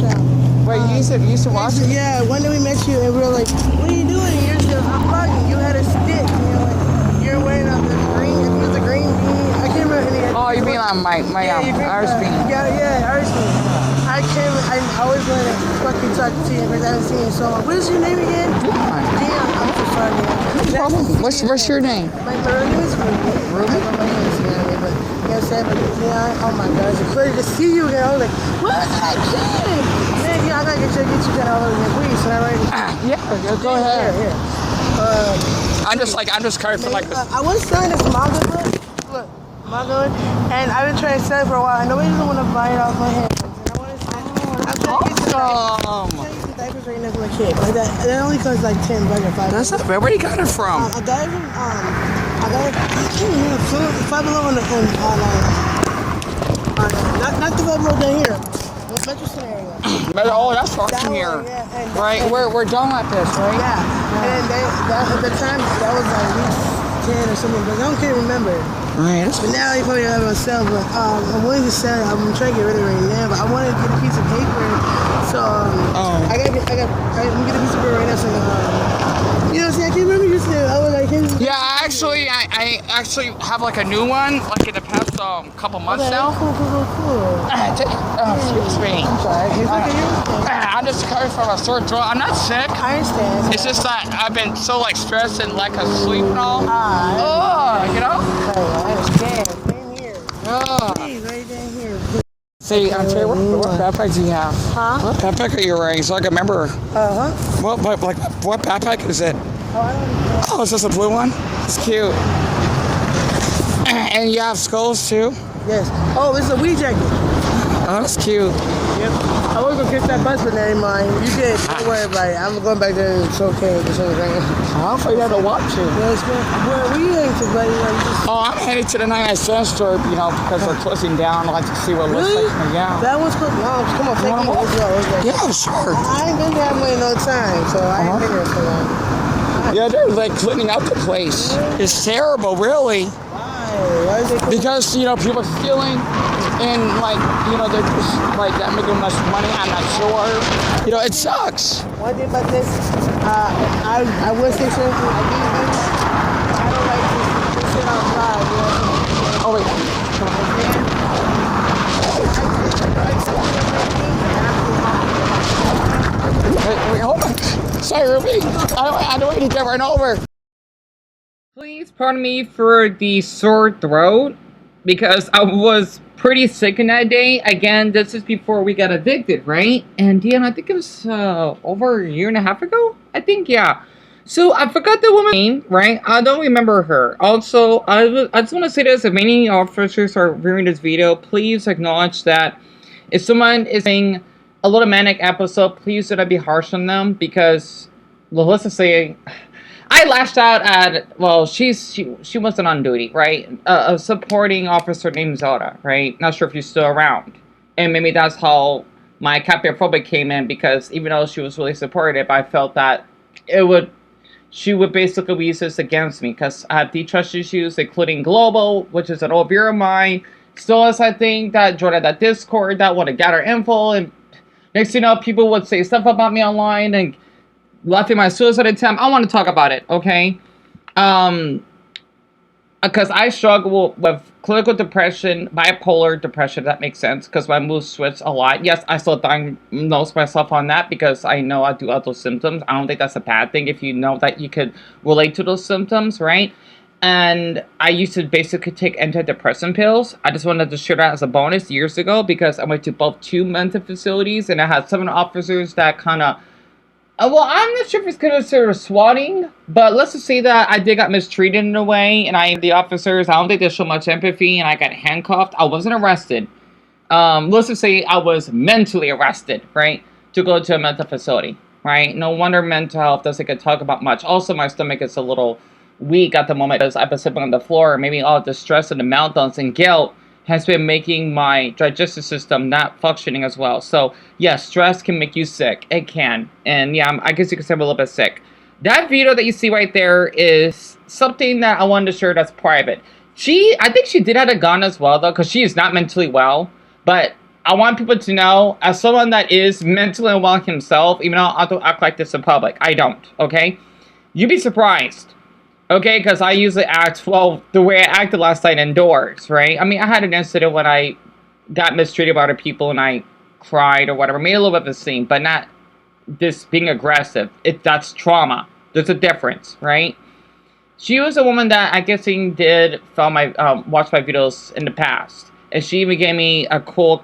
now. Wait, you used to watch it? Yeah, one day we met you and we were like, what are you doing? And you're still, I'm vlogging. You had a stick. And you're wearing a green, I think it was a green beanie. I can't remember any. Oh, you mean on my Irish beanie? Yeah, Irish beanie. I always want to fucking talk to you because I haven't seen you so long. What is your name again? Dion. I'm so sorry, man. What's your name? My name is Ruby. I don't know my name is Dion, but you know what I'm saying? But Dion, oh my God, it's a pleasure to see you again. I was like, what is that kid? Man, I gotta get you kind of over here. Please, can I write it? Yeah, go ahead. Here. I'm just curious for like this. I was selling this manga book. Look, manga, and I've been trying to sell it for a while. And nobody doesn't want to buy it off my hands. And I want to sell it. I'm trying to get some diapers right now for my kid. Like that only costs like $10 or $5. That's not bad. Where you got it from? I got it from I can't remember. Five Below on not the Five Below down here. Metro Center area. Oh, that's far from here. Yeah, right, we're done at this, right? Yeah. And at the time that was like week 10 or something, but I can't remember. Right. But now you probably have it on sale. But I'm willing to sell it. I'm trying to get rid of it right now. But I want to get a piece of paper. So I'm gonna get a piece of paper right now. So you know what I'm saying? I can't remember you said. Yeah, I actually have like a new one, like in the past couple months now. Cool. Excuse me. I'm sorry. I'm just coming from a sore throat. I'm not sick. I understand. It's just that I've been so like stressed and lack of sleep and all. You know? I understand. Same here. Please, right down here. See, I'm saying, what backpack do you have? Huh? What backpack are you wearing? So I can remember. What backpack is it? Oh, I don't know. Oh, is this a blue one? It's cute. And you have skulls too? Yes. Oh, it's a weed jacket. Oh, that's cute. Yep. I was gonna kiss that bus, but never mind. You good. Don't worry about it. I'm going back there. It's okay. It's okay. I don't think you have to watch it. Yeah, it's good. Where are you heading to, buddy? Oh, I'm headed to the 99 cent store, you know, because we're closing down. I like to see what it looks like. Yeah. That one's close. No, come on, take me. Let's go. Yeah, sure. I ain't been there in no time, so I ain't been there so long. Yeah, they're like cleaning out the place. It's terrible, really. Why is it? Because, you know, people are stealing and like, you know, they're just like not making much money. I'm not sure. You know, it sucks. One thing about this, I will say something. I don't like to sit outside. Oh, wait. Wait, hold on. Sorry, Ruby. I don't want you to get run over. Please pardon me for the sore throat because I was pretty sick in that day. Again, this is before we got evicted, right? And Dion, I think it was over a year and a half ago. I think, yeah. So I forgot the woman's name, right? I don't remember her. Also, I just want to say this: if any officers are viewing this video, please acknowledge that if someone is saying a little manic episode, please do not be harsh on them because, well, let's just say, I lashed out at, well, she wasn't on duty, right? A supporting officer named Zelda, right? Not sure if she's still around. And maybe that's how my captophobic came in, because even though she was really supportive, I felt that she would basically use this against me because I have deep trust issues, including Global, which is an old beer of mine. Still as I think that joined that Discord, that want to gather info, and next thing you know, people would say stuff about me online and laughing my suicide attempt. I want to talk about it, okay? Because I struggle with clinical depression, bipolar depression, if that makes sense, because my mood switch a lot. Yes, I still diagnose myself on that because I know I do have those symptoms. I don't think that's a bad thing if you know that you could relate to those symptoms, right? And I used to basically take antidepressant pills. I just wanted to share that as a bonus years ago because I went to both 2 mental facilities and I had 7 officers that kind of, well, I'm not sure if it's considered swatting, but let's just say that I did got mistreated in a way, and the officers, I don't think they showed much empathy, and I got handcuffed. I wasn't arrested. Let's just say I was mentally arrested, right, to go to a mental facility, right? No wonder mental health doesn't get talked about much. Also, my stomach is a little weak at the moment because I've been sleeping on the floor. Maybe all the stress and the meltdowns and guilt has been making my digestive system not functioning as well. So, yes, stress can make you sick. It can. And, yeah, I guess you could say I'm a little bit sick. That video that you see right there is something that I wanted to share that's private. I think she did have a gun as well, though, because she is not mentally well. But I want people to know, as someone that is mentally unwell himself, even though I don't act like this in public, I don't, okay? You'd be surprised, okay? Because I usually act, well, the way I acted last night indoors, right? I mean, I had an incident when I got mistreated by other people and I cried or whatever. Made a little bit of a scene, but not this being aggressive. That's trauma. There's a difference, right? She was a woman that I guess did film my watch my videos in the past, and she even gave me a cool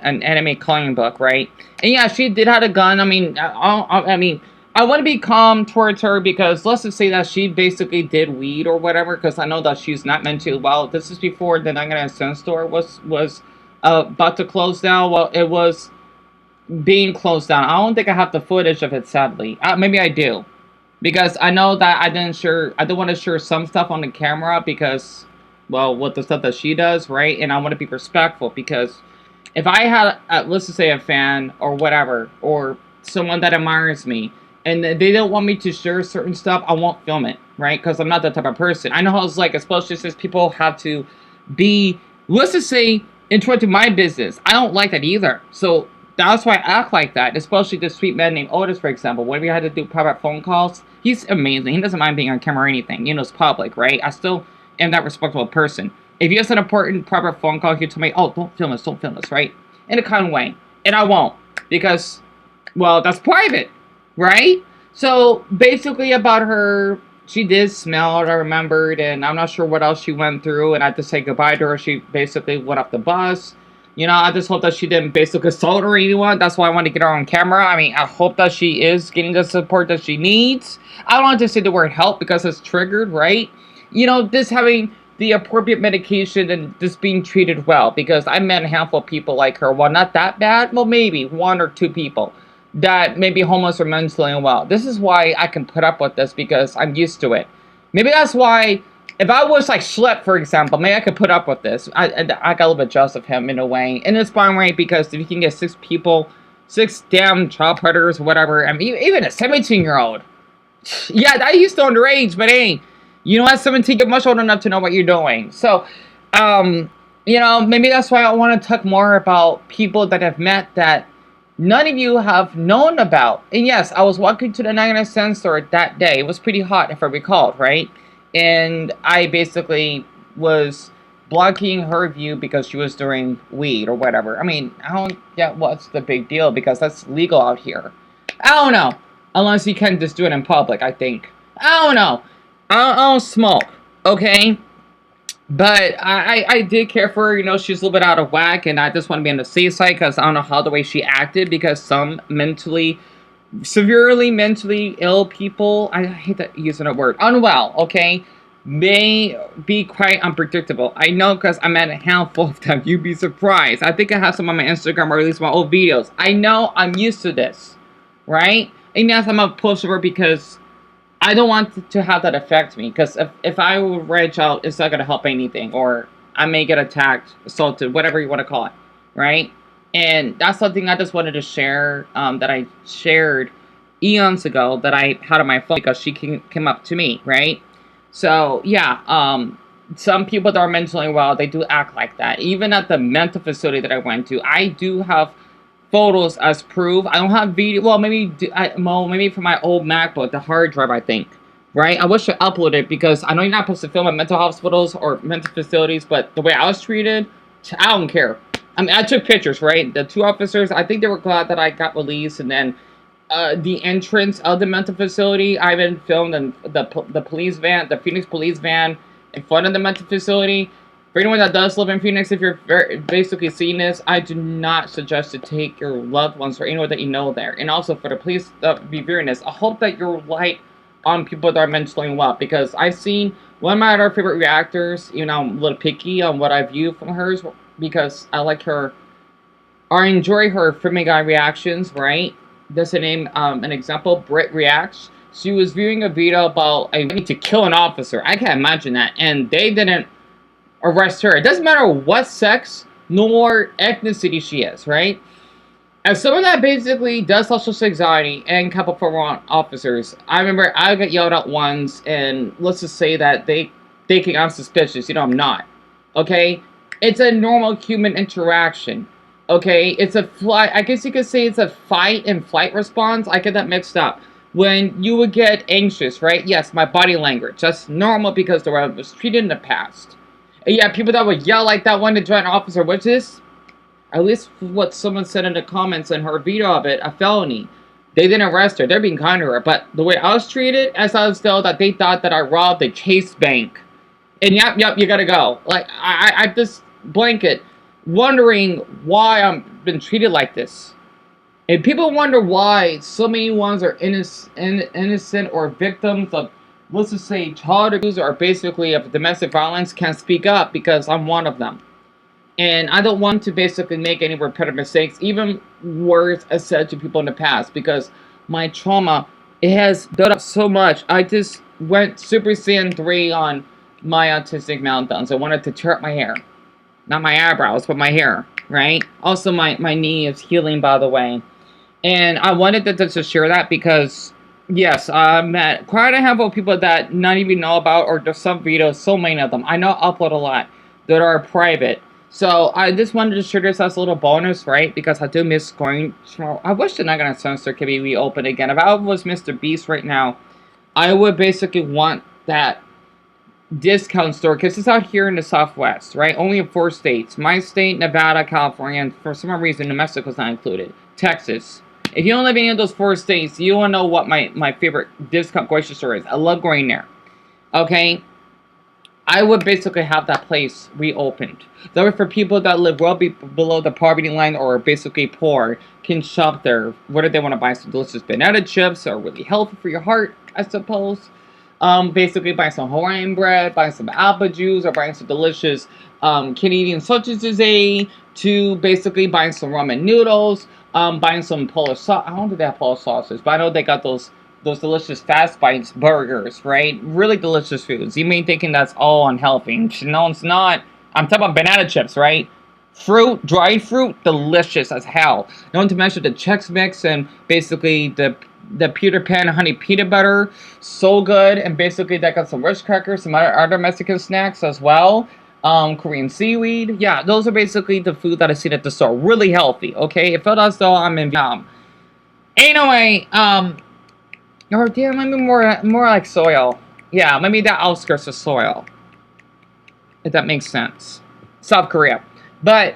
an anime coloring book, right? And yeah, she did have a gun. I mean, I want to be calm towards her because let's just say that she basically did weed or whatever. Because I know that she's not mentally well. This is before the 99 cent store was about to close down. Well, it was being closed down. I don't think I have the footage of it, sadly. Maybe I do. Because I know that I don't want to share some stuff on the camera because, well, with the stuff that she does, right? And I want to be respectful because if I had, let's just say a fan or whatever, or someone that admires me, and they don't want me to share certain stuff, I won't film it, right? Because I'm not that type of person. I know how it's like, especially since people have to be, let's just say, into my business. I don't like that either. So that's why I act like that, especially this sweet man named Otis, for example. Whenever you had to do private phone calls, he's amazing. He doesn't mind being on camera or anything. You know, it's public, right? I still am that respectable person. If he has an important private phone call, he'll tell me, oh, don't film this, right? In a kind of way. And I won't. Because, well, that's private, right? So, basically about her, she did smell it, I remembered, and I'm not sure what else she went through, and I had to say goodbye to her. She basically went off the bus. You know, I just hope that she didn't basically assault or anyone. That's why I want to get her on camera. I mean, I hope that she is getting the support that she needs. I don't want to say the word help because it's triggered, right? You know, just having the appropriate medication and just being treated well. Because I met a handful of people like her. Well, not that bad. Well, maybe 1 or 2 people that may be homeless or mentally unwell. This is why I can put up with this because I'm used to it. Maybe that's why... If I was like Schlepp, for example, maybe I could put up with this. I got a little bit jealous of him in a way. And it's fine, right? Because if you can get 6 people, 6 damn child predators or whatever, I mean, even a 17-year-old. Yeah, I used to underage, but hey, you know, at 17, you're much old enough to know what you're doing. So, you know, maybe that's why I want to talk more about people that I've met that none of you have known about. And yes, I was walking to the 99 cent store that day. It was pretty hot, if I recall, right? And I basically was blocking her view because she was doing weed or whatever. I mean, I don't get what's the big deal because that's legal out here. I don't know. Unless you can just do it in public, I think. I don't know. I don't smoke, okay? But I did care for her. You know, she's a little bit out of whack. And I just want to be on the safe side because I don't know how the way she acted. Because some severely mentally ill people, I hate that using that word, unwell, okay, may be quite unpredictable. I know because I met a handful of them. You'd be surprised. I think I have some on my Instagram or at least my old videos. I know I'm used to this, right? And yes, I'm a pushover because I don't want to have that affect me. Because if I would reach out, it's not going to help anything. Or I may get attacked, assaulted, whatever you want to call it, right? And that's something I just wanted to share, that I shared eons ago that I had on my phone because she came up to me, right? So, yeah, some people that are mentally well, they do act like that. Even at the mental facility that I went to, I do have photos as proof. I don't have video. Well, maybe from my old MacBook, the hard drive, I think, right? I wish I uploaded it because I know you're not supposed to film at mental hospitals or mental facilities, but the way I was treated, I don't care. I mean, I took pictures, right? The 2 officers, I think they were glad that I got released. And then the entrance of the mental facility, I even filmed in the police van, the Phoenix police van in front of the mental facility. For anyone that does live in Phoenix, if you're basically seeing this, I do not suggest to take your loved ones or anyone that you know there. And also for the police be viewing this, I hope that you're light on people that are mentally unwell. Because I've seen one of my other favorite reactors, you know, I'm a little picky on what I view from hers, because I like her, or enjoy her Family Guy reactions, right? Just to name an example, Brit Reacts. She was viewing a video about a need to kill an officer. I can't imagine that. And they didn't arrest her. It doesn't matter what sex nor ethnicity she is, right? As someone that basically does social anxiety and couple for officers, I remember I got yelled at once, and let's just say that they think I'm suspicious. You know, I'm not. Okay? It's a normal human interaction. Okay, it's a flight. I guess you could say it's a fight and flight response. I get that mixed up. When you would get anxious, right? Yes, my body language. That's normal because the way I was treated in the past. And yeah, people that would yell like that, one to join officer, which is, at least what someone said in the comments in her video of it, a felony. They didn't arrest her. They're being kind to her. But the way I was treated, as I was told that they thought that I robbed a Chase bank. And yep, you gotta go. Like, I just blanket wondering why I'm been treated like this. And people wonder why so many ones are innocent or victims of, let's just say, child abuse or basically of domestic violence can't speak up because I'm one of them. And I don't want to basically make any repetitive mistakes, even words I said to people in the past, because my trauma, it has built up so much. I just went Super Saiyan 3 on my autistic meltdowns. I wanted to tear up my hair. Not my eyebrows, but my hair, right? Also, my knee is healing, by the way. And I wanted to just share that because, yes, I met quite a handful of people that not even know about, or just some videos, so many of them. I know I upload a lot that are private. So I just wanted to share this as a little bonus, right? Because I do miss going tomorrow. I wish the Nagana Censor could be reopened again. If I was Mr. Beast right now, I would basically want that discount store, because it's out here in the Southwest, right? Only in 4 states. My state, Nevada, California, and for some reason, New Mexico's not included. Texas. If you don't live in any of those 4 states, you want to know what my favorite discount grocery store is. I love going there. Okay? I would basically have that place reopened. That way for people that live well below the poverty line or basically poor can shop there. Whether they want to buy some delicious banana chips or really healthy for your heart, I suppose. Basically buy some Hawaiian bread, buy some apple juice, or buying some delicious Canadian sausages, to basically buying some ramen noodles, buying some Polish sauce. I don't think they have Polish sauces, but I know they got those delicious Fast Bites burgers, right? Really delicious foods. You may be thinking that's all unhealthy. No, it's not. I'm talking about banana chips, right? Fruit, dried fruit, delicious as hell. Not to mention the Chex Mix and basically the Peter Pan honey peanut butter, so good. And basically that got some Ritz crackers, some other Mexican snacks as well. Korean seaweed. Yeah, those are basically the food that I seen at the store. Really healthy, okay? It felt as though I'm in Vietnam. Anyway, or yeah, maybe more like soil. Yeah, maybe the outskirts of soil. If that makes sense. South Korea. But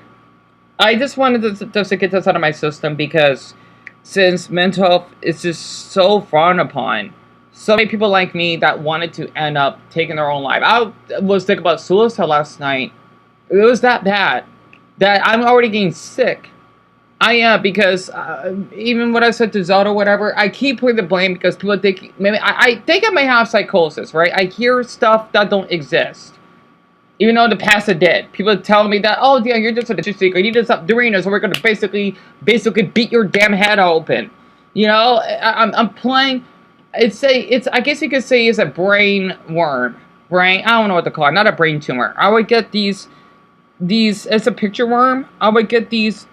I just wanted to get this out of my system because since mental health is just so frowned upon, so many people like me that wanted to end up taking their own life. I was thinking about suicide last night. It was that bad that I'm already getting sick. I am, because even what I said to Zelda or whatever, I keep putting the blame because people think, maybe I think I may have psychosis, right? I hear stuff that don't exist. Even though in the past it did. People telling me that, oh, yeah, you're just a seeker. You need to stop doing this, or we're going to basically beat your damn head open. You know, I'm playing. I guess you could say it's a brain worm, right? I don't know what to call it. Not a brain tumor. I would get these, it's a picture worm. I would get these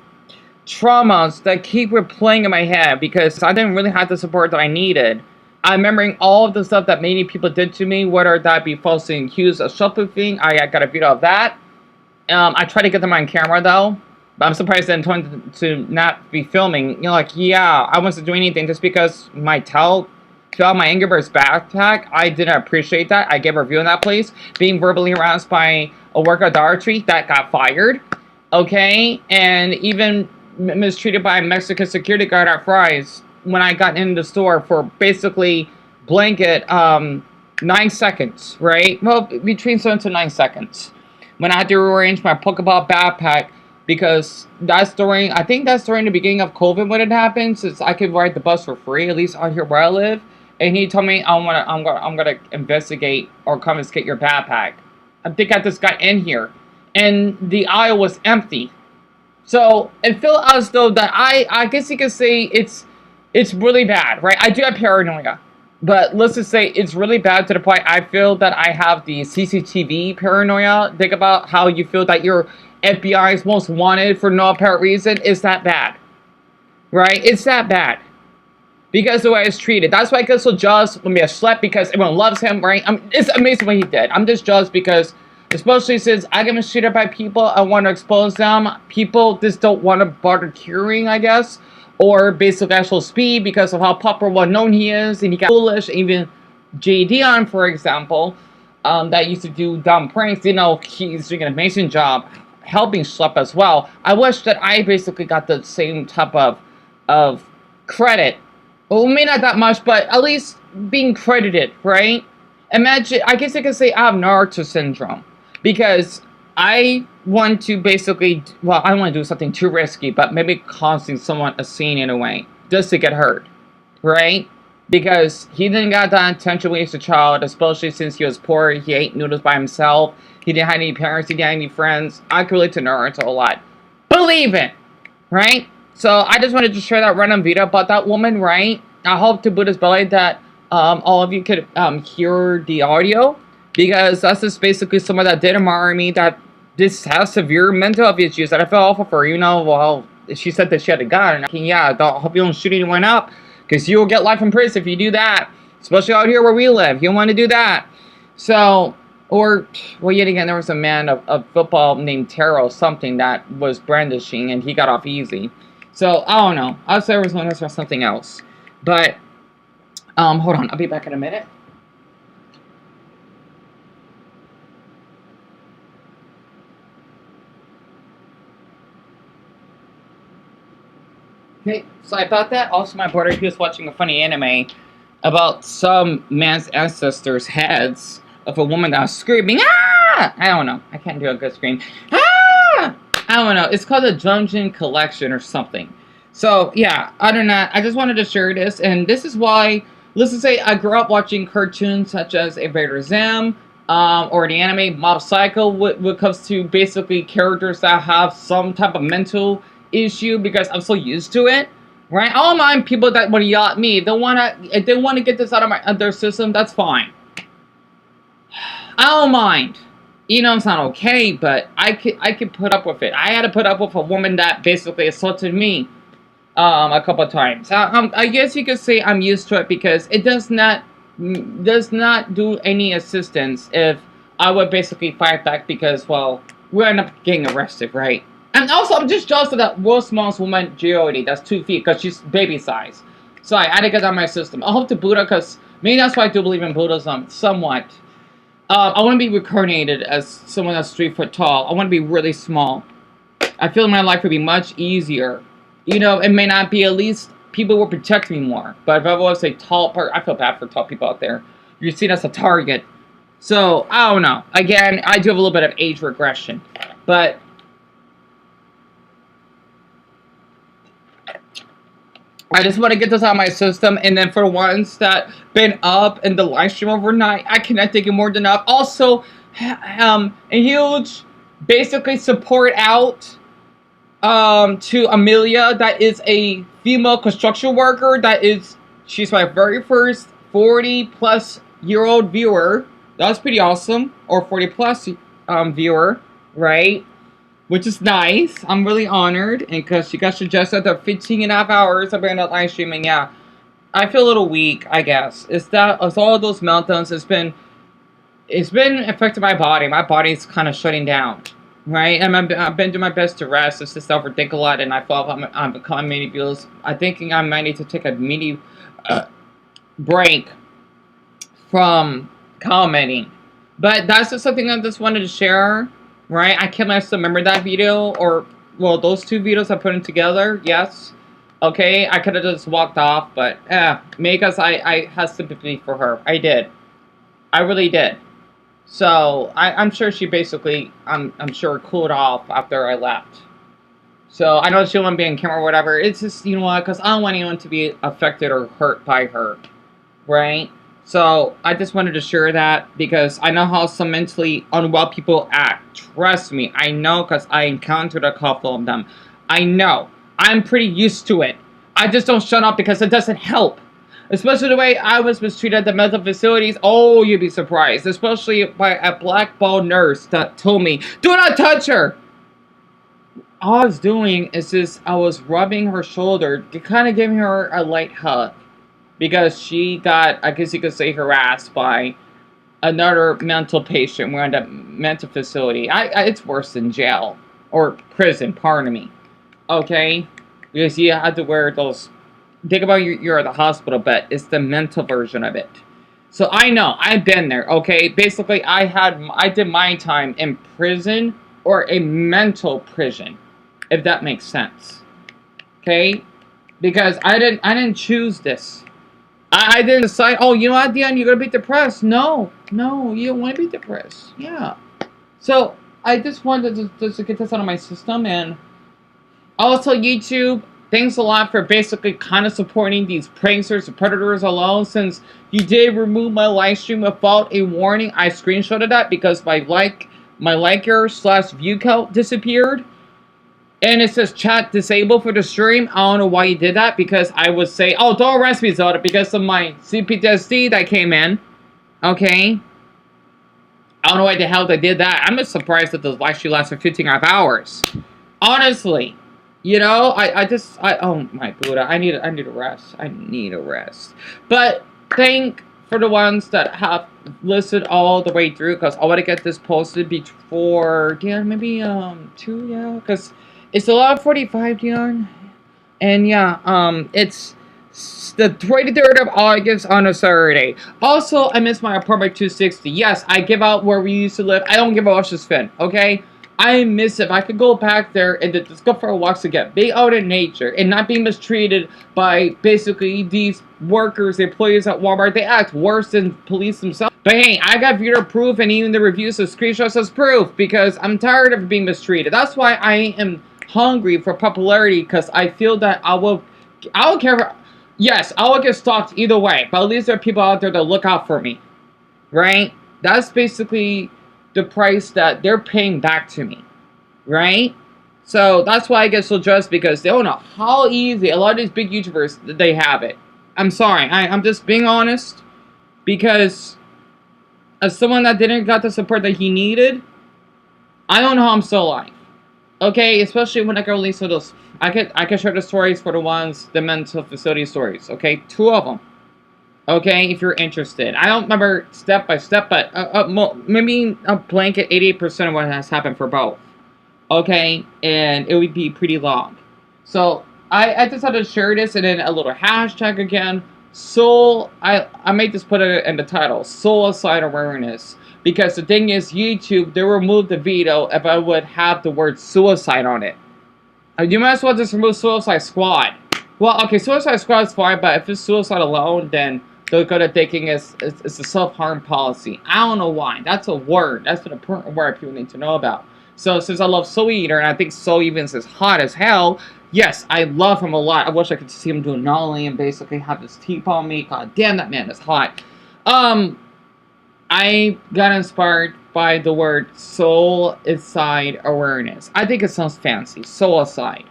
traumas that keep replaying in my head because I didn't really have the support that I needed. I'm remembering all of the stuff that many people did to me, whether that be falsely accused of shoplifting. I got a video of that. I tried to get them on camera though, but I'm surprised they told me to not be filming. You know, like, yeah, I wasn't doing anything just because my tail fell my Angry Birds backpack. I didn't appreciate that. I gave a review on that place. Being verbally harassed by a worker at Dollar Tree that got fired. Okay, and even mistreated by a Mexican security guard at Fry's when I got in the store for basically blanket 9 seconds, right? Well, between 7 to 9 seconds. When I had to rearrange my Pokeball backpack because I think that's during the beginning of COVID when it happened, since I could ride the bus for free, at least out here where I live. And he told me I'm gonna investigate or confiscate your backpack. I think I just got in here, and the aisle was empty. So it felt as though that I guess you could say it's really bad, right? I do have paranoia, but let's just say it's really bad to the point I feel that I have the CCTV paranoia. Think about how you feel that your FBI's most wanted for no apparent reason. It's that bad, right? It's that bad because the way it's treated. That's why I get so jealous when we have slept because everyone loves him, right? It's amazing what he did. I'm just jealous because Especially since I get mistreated by people, I want to expose them. People just don't want to bother hearing, I guess. Or basically actual speed because of how popular, well known he is, and he got foolish. Even Jay Dion, for example, that used to do dumb pranks, he's doing an amazing job helping Schlep as well. I wish that I basically got the same type of credit. Well, maybe not that much, but at least being credited, right? Imagine, I guess I could say I have Naruto syndrome. Because I want to basically, well, I don't want to do something too risky, but maybe causing someone a scene in a way, just to get hurt, right? Because he didn't got that attention when he was a child, especially since he was poor, he ate noodles by himself, he didn't have any parents, he didn't have any friends. I could relate to Naruto a lot. Believe it, right? So I just wanted to share that random video about that woman, right? I hope to Buddha's belly that all of you could hear the audio. Because that's just basically someone that did admire me, that just has severe mental health issues, that I felt awful for. Well, she said that she had a gun. And yeah, I hope you don't shoot anyone up, because you will get life in prison if you do that. Especially out here where we live. You don't want to do that. So, well, yet again, there was a man of football named Taro something that was brandishing, and he got off easy. So, I don't know. I'll say it was known as something else. But, hold on. I'll be back in a minute. Okay, sorry about that. Also, my brother, he was watching a funny anime about some man's ancestors' heads of a woman that was screaming, ah! I don't know. I can't do a good scream. Ah! I don't know. It's called the Dungeon Collection or something. So, yeah, other than that, I just wanted to share this. And this is why, let's just say I grew up watching cartoons such as Invader Zim, or the anime Mob Psycho, when it comes to basically characters that have some type of mental issue, because I'm so used to it, right? I don't mind people that want to yell at me. If they want to get this out of their system, that's fine. I don't mind. It's not okay, but I could put up with it. I had to put up with a woman that basically assaulted me a couple of times. I guess you could say I'm used to it, because it does not do any assistance if I would basically fight back, because, well, we end up getting arrested, right? And also, I'm just jealous of that world's smallest woman, Geody, that's 2 feet, because she's baby size. So I had to get out of my system. I hope to Buddha, because maybe that's why I do believe in Buddhism, somewhat. I want to be reincarnated as someone that's 3 foot tall. I want to be really small. I feel my life would be much easier. It may not be, at least people will protect me more. But if I was a tall person, I feel bad for tall people out there. You're seen as a target. So, I don't know. Again, I do have a little bit of age regression. But I just want to get this out of my system, and then for the ones that been up in the live stream overnight, I cannot take it more than enough. Also, a huge, basically, support out to Amelia, that is a female construction worker, she's my very first 40-plus-year-old viewer. That's pretty awesome, or 40-plus viewer, right? Which is nice. I'm really honored. And because she got suggested the 15.5 hours of being on live streaming, yeah. I feel a little weak, I guess. It's all those meltdowns. It's been affecting my body. My body's kind of shutting down. Right? And I've been doing my best to rest. It's just overthink a lot. And I feel I'm becoming many views. I'm thinking I might need to take a mini break from commenting. But that's just something I just wanted to share. Right, I can't still remember that video, or, well, those 2 videos I put in together, yes. Okay, I could have just walked off, but, because I had sympathy for her. I did. I really did. So, I'm sure she basically, I'm sure, cooled off after I left. So, I know she wouldn't be on camera or whatever. It's just, you know what, because I don't want anyone to be affected or hurt by her. Right? So, I just wanted to share that, because I know how some mentally unwell people act. Trust me, I know, because I encountered a couple of them. I know. I'm pretty used to it. I just don't shut up, because it doesn't help. Especially the way I was mistreated at the mental facilities. Oh, you'd be surprised. Especially by a blackballed nurse that told me, do not touch her! All I was doing is just, I was rubbing her shoulder, kind of giving her a light hug. Because she got, I guess you could say, harassed by another mental patient. We're in a mental facility. It's worse than jail or prison. Pardon me. Okay, because you have to wear those. Think about you're at the hospital, but it's the mental version of it. So I know I've been there. Okay, basically I did my time in prison or a mental prison, if that makes sense. Okay, because I didn't choose this. I didn't decide, oh, you know what, Dion, you're gonna be depressed. No, you don't want to be depressed. Yeah. So I just wanted to just get this out of my system, and also YouTube, thanks a lot for basically kind of supporting these pranksters and predators alone. Since you did remove my live stream without a warning, I screenshotted that because my liker/view count disappeared. And it says chat disabled for the stream. I don't know why you did that, because I would say, oh, don't arrest me, Zelda, because of my CPTSD that came in. Okay. I don't know why the hell they did that. I'm just surprised that the live stream lasted 15.5 hours. Honestly. You know, oh my Buddha, I need a rest. I need a rest. But thank for the ones that have listened all the way through, because I want to get this posted before, yeah, maybe 2, yeah, because it's 11:45, Dion. And yeah, it's the 23rd of August on a Saturday. Also, I miss my apartment 260. Yes, I give out where we used to live. I don't give a Ocean Spin, okay? I miss it. If I could go back there and just go for walks again, be out in nature and not be mistreated by basically these workers, employees at Walmart. They act worse than police themselves. But hey, I got viewer proof, and even the reviews of screenshots as proof, because I'm tired of being mistreated. That's why I am hungry for popularity, because I feel that I will care for, yes, I will get stalked either way, but at least there are people out there that look out for me, right? That's basically the price that they're paying back to me, right? So that's why I get so stressed, because they don't know how easy a lot of these big YouTubers, they have it. I'm sorry, I'm just being honest, because as someone that didn't got the support that he needed, I don't know how I'm still alive. Okay, especially when I can release those, I can share the stories for the mental facility stories. Okay, 2 of them. Okay, if you're interested. I don't remember step by step, but maybe a blanket 88% of what has happened for both. Okay, and it would be pretty long. So I decided to share this, and then a little hashtag again. Soul, I may just put it in the title, Suicide Awareness. Because the thing is, YouTube, they removed the video if I would have the word suicide on it. You might as well just remove Suicide Squad. Well, okay, Suicide Squad is fine, but if it's suicide alone, then they're going to thinking it's a self-harm policy. I don't know why. That's a word. That's an important word people need to know about. So, since I love Soul Eater, and I think Soul Evans is hot as hell, yes, I love him a lot. I wish I could see him do a nollie and basically have this teep on me. God damn, that man is hot. I got inspired by the word soul-aside awareness. I think it sounds fancy. Soul-aside.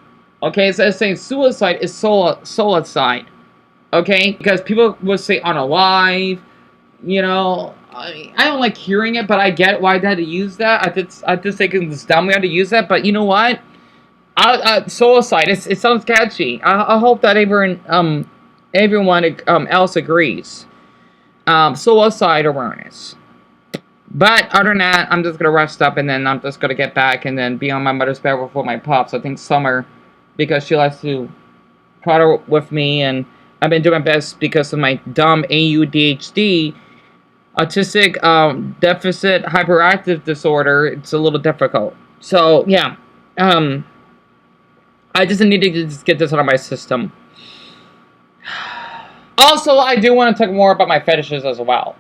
Okay, so it's saying suicide is soul-aside. Okay, because people would say unalive. You know, I don't like hearing it, but I get why they had to use that. I just think it's dumb we had to use that. But you know what? Soul-aside. It sounds catchy. I hope that everyone else agrees. Suicide awareness. But other than that, I'm just gonna rest up, and then I'm just gonna get back and then be on my mother's bed with my pops. I think Summer, because she likes to cuddle with me, and I've been doing my best because of my dumb ADHD, autistic deficit hyperactive disorder. It's a little difficult. So yeah, I just need to just get this out of my system. Also, I do want to talk more about my fetishes as well.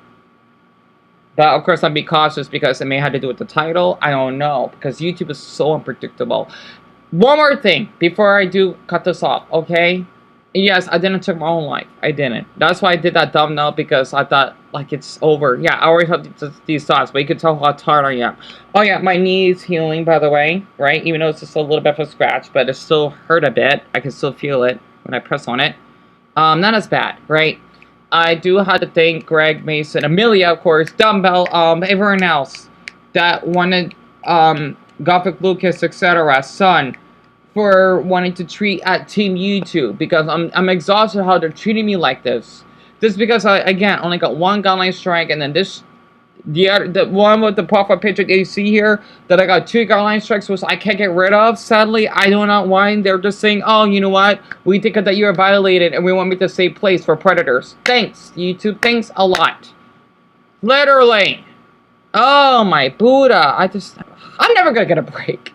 But, of course, I'll be cautious because it may have to do with the title. I don't know. Because YouTube is so unpredictable. One more thing before I do cut this off, okay? Yes, I didn't take my own life. I didn't. That's why I did that thumbnail, because I thought, like, it's over. Yeah, I already had these thoughts, but you can tell how tired I am. Oh, yeah, my knee is healing, by the way, right? Even though it's just a little bit of a scratch, but it still hurt a bit. I can still feel it when I press on it. Not as bad, right? I do have to thank Greg, Mason, Amelia, of course, Dumbbell, everyone else that wanted, Gothic Lucas, etc., Son, for wanting to treat at Team YouTube, because I'm exhausted how they're treating me like this. Just because I, again, only got one gunline strike, and then this The one with the profile picture that you see here that I got 2 guideline strikes, which I can't get rid of. Sadly, I do not mind. They're just saying, oh, you know what? We think that you are violated and we want me to save place for predators. Thanks, YouTube. Thanks a lot. Literally. Oh, my Buddha. I'm never going to get a break.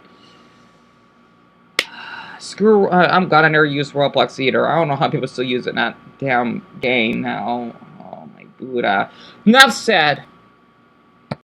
Screw, I'm glad I never used Roblox either. I don't know how people still use it in that damn game now. Oh, my Buddha. Enough said.